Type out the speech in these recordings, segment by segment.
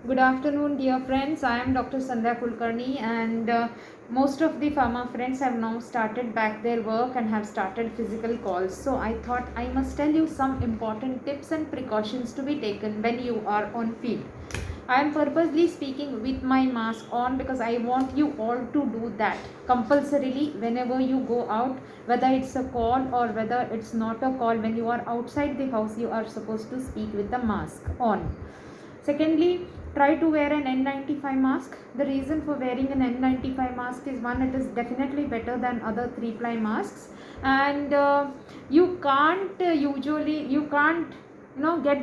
Good afternoon, dear friends. I am Dr. Sandhya Kulkarni, and most of the pharma friends have now started back their work and have started physical calls. So, I thought I must tell you some important tips and precautions to be taken when you are on field. I am purposely speaking with my mask on because I want you all to do that compulsorily whenever you go out, whether it's a call or whether it's not a call. When you are outside the house, you are supposed to speak with the mask on. Secondly, try to wear an N95 mask. The reason for wearing an N95 mask is one, it is definitely better than other 3-ply masks, and you can't get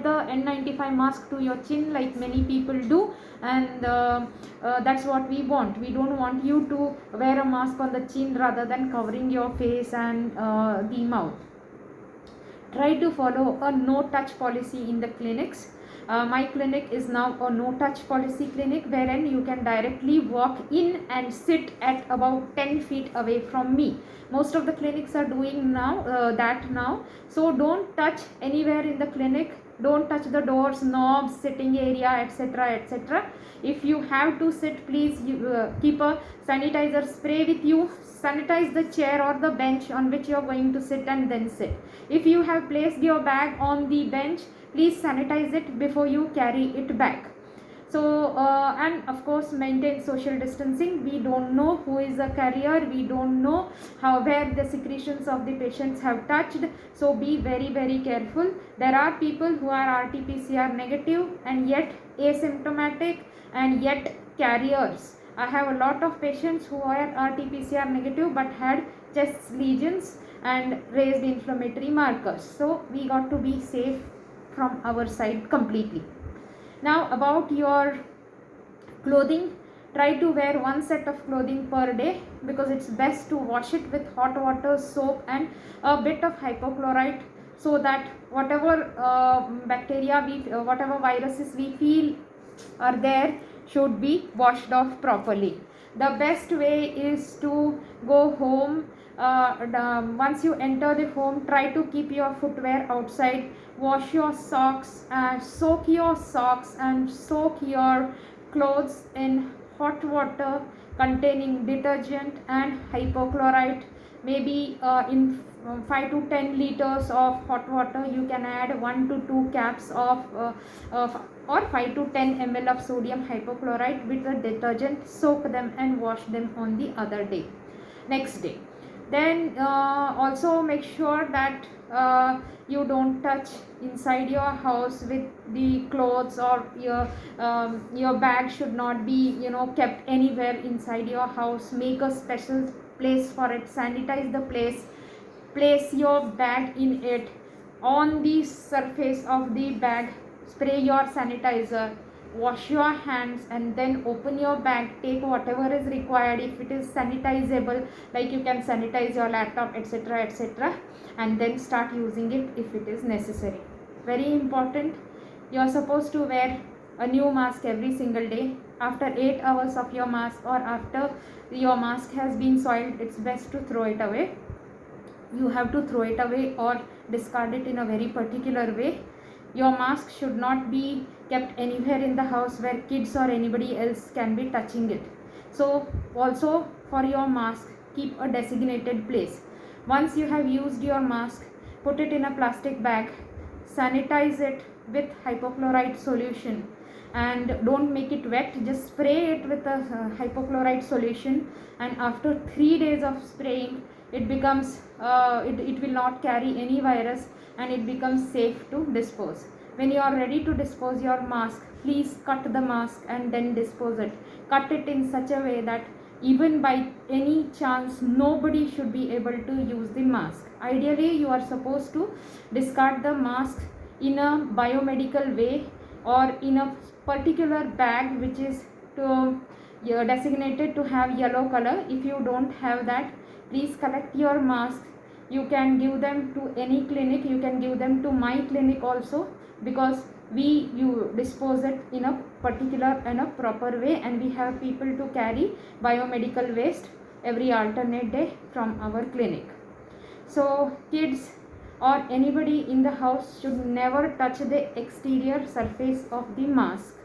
the N95 mask to your chin like many people do, and that's what we want. We don't want you to wear a mask on the chin rather than covering your face and the mouth. Try to follow a no touch policy in the clinics. My clinic is now a no touch policy clinic, wherein you can directly walk in and sit at about 10 feet away from me. Most of the clinics are doing now, so don't touch anywhere in the clinic. Don't touch the doors, knobs, sitting area, etc, etc. If you have to sit, please keep a sanitizer spray with you. Sanitize the chair or the bench on which you are going to sit and then sit. If you have placed your bag on the bench, please sanitize it before you carry it back. So and of course maintain social distancing. We don't know who is a carrier, we don't know where the secretions of the patients have touched, so be very careful. There are people who are RT-PCR negative and yet asymptomatic and yet carriers. I have a lot of patients who are RT-PCR negative but had chest lesions and raised inflammatory markers. So we got to be safe from our side completely. Now about your clothing, try to wear one set of clothing per day, because it's best to wash it with hot water, soap and a bit of hypochlorite, so that whatever bacteria whatever viruses we feel are there should be washed off properly. The best way is to go home. Once you enter the home, try to keep your footwear outside. Wash your socks and soak your socks and soak your clothes in hot water containing detergent and hypochlorite. Maybe in 5 to 10 liters of hot water, you can add 1 to 2 caps of or 5 to 10 ml of sodium hypochlorite with the detergent. Soak them and wash them on the next day. Then also make sure that you don't touch inside your house with the clothes, or your bag should not be kept anywhere inside your house. Make a special place for it. Sanitize the place your bag in it. On the surface of the bag, spray your sanitizer. Wash your hands and then open your bag. Take whatever is required. If it is sanitizable, like you can sanitize your laptop, etc, etc, and then start using it if it is necessary. Very important, you are supposed to wear a new mask every single day. After 8 hours of your mask, or after your mask has been soiled, it's best to throw it away. You have to throw it away or discard it in a very particular way. Your mask should not be kept anywhere in the house where kids or anybody else can be touching it. So also for your mask, keep a designated place. Once you have used your mask, put it in a plastic bag, sanitize it with hypochlorite solution, and don't make it wet. Just spray it with a hypochlorite solution, and after 3 days of spraying, it becomes it will not carry any virus, and it becomes safe to dispose. When you are ready to dispose your mask, please cut the mask and then dispose it. Cut it in such a way that even by any chance nobody should be able to use the mask. Ideally, you are supposed to discard the mask in a biomedical way, or in a particular bag which is designated to have yellow color. If you don't have that, please collect your mask. You can give them to any clinic. You can give them to my clinic also, because you dispose it in a particular and a proper way, and we have people to carry biomedical waste every alternate day from our clinic. So kids or anybody in the house should never touch the exterior surface of the mask.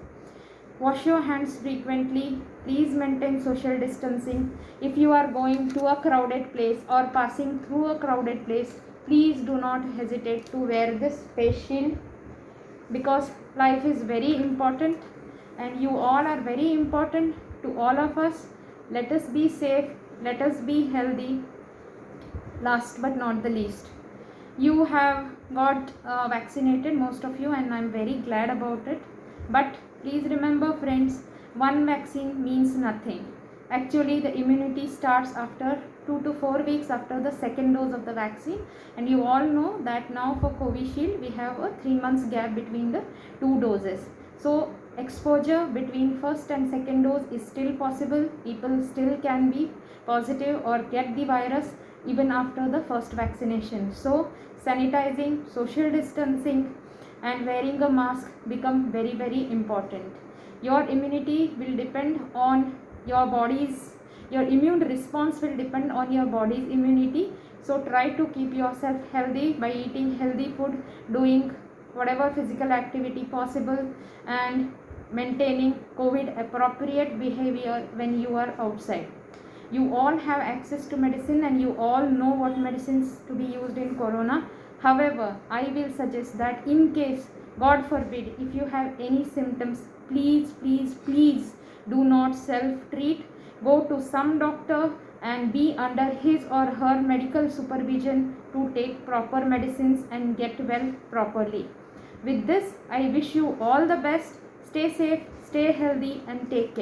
Wash your hands frequently. Please maintain social distancing. If you are going to a crowded place or passing through a crowded place, please do not hesitate to wear this face shield, because life is very important and you all are very important to all of us. Let us be safe, let us be healthy. Last but not the least, you have got vaccinated, most of you, and I'm very glad about it. But please remember, friends, one vaccine means nothing. Actually, the immunity starts after 2 to 4 weeks after the second dose of the vaccine, and you all know that now for Covishield we have a 3 months gap between the two doses. So exposure between first and second dose is still possible. People still can be positive or get the virus even after the first vaccination. So sanitizing, social distancing and wearing a mask become very, very important. Your immunity will depend on your body's, your immune response will depend on your body's immunity. So try to keep yourself healthy by eating healthy food, doing whatever physical activity possible, and maintaining COVID appropriate behavior when you are outside. You all have access to medicine and you all know what medicines to be used in corona. However, I will suggest that in case, God forbid, if you have any symptoms, please do not self-treat. Go to some doctor and be under his or her medical supervision to take proper medicines and get well properly. With this, I wish you all the best. Stay safe, stay healthy, and take care.